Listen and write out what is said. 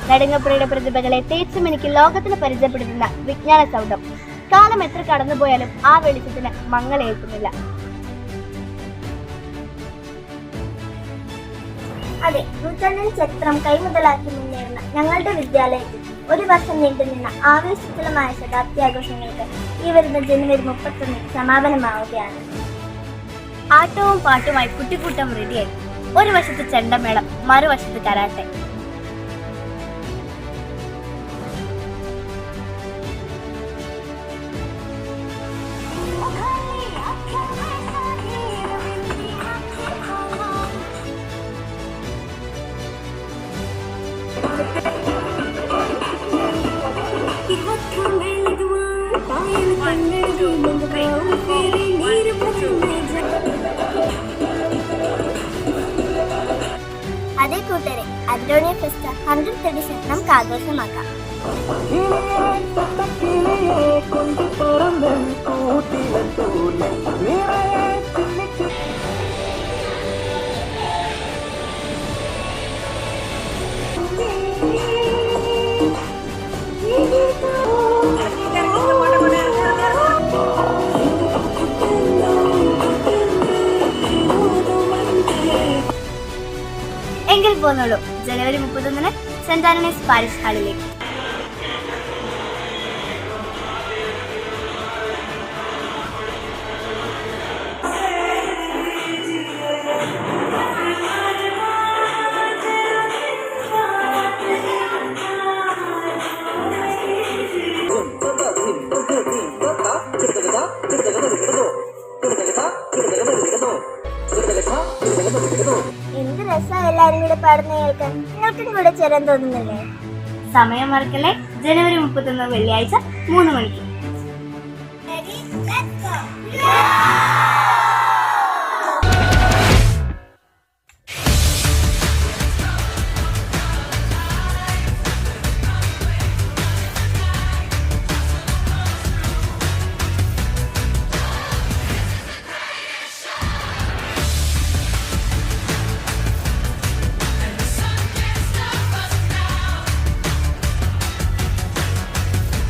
നെടുങ്ങപ്പുഴയുടെ പ്രതിഭകളെ തേച്ചുമിനിക്ക് ലോകത്തിന് പരിചയപ്പെടുത്തുന്ന വിജ്ഞാന സൗധം. കാലം എത്ര കടന്നുപോയാലും ആ വെളിച്ചത്തിന് മങ്ങലേൽക്കുന്നില്ല. അതെ, നൂറ്റാണ്ടിൽ ചരിത്രം കൈമുതലാക്കി മുന്നേറുന്ന ഞങ്ങളുടെ വിദ്യാലയത്തിൽ ഒരു വർഷം നീണ്ടുനിന്ന ആവേശത്തിലുമായ ശതാബ്ദി ഈ വരുന്ന ജനുവരി 31 സമാപനമാവുകയാണ്. ആട്ടവും പാട്ടുമായി കുട്ടിക്കൂട്ടം റെഡിയായി. ഒരു വശത്ത് ചെണ്ടമേളം, മറുവശത്ത് കരാട്ടെ. അതേ കൂട്ടരെ, അന്റോണിയോ ഫെസ്റ്റ 100th എഡിഷൻ നമുക്ക് ആഘോഷമാക്കാം. എങ്കിൽ പോന്നോളൂ ജനുവരി 31 സെന്റ് ആന്റണീസ് പാരിഷ് ഹാളിലേക്ക്. എന്ത് രസാ എല്ലാരും കൂടെ പാടുന്ന കേൾക്കാൻ. നിങ്ങൾക്കും കൂടെ ചേരാൻ തോന്നുന്നില്ലേ? സമയം മറക്കല്ലേ, ജനുവരി 31 വെള്ളിയാഴ്ച 3 മണിക്ക്.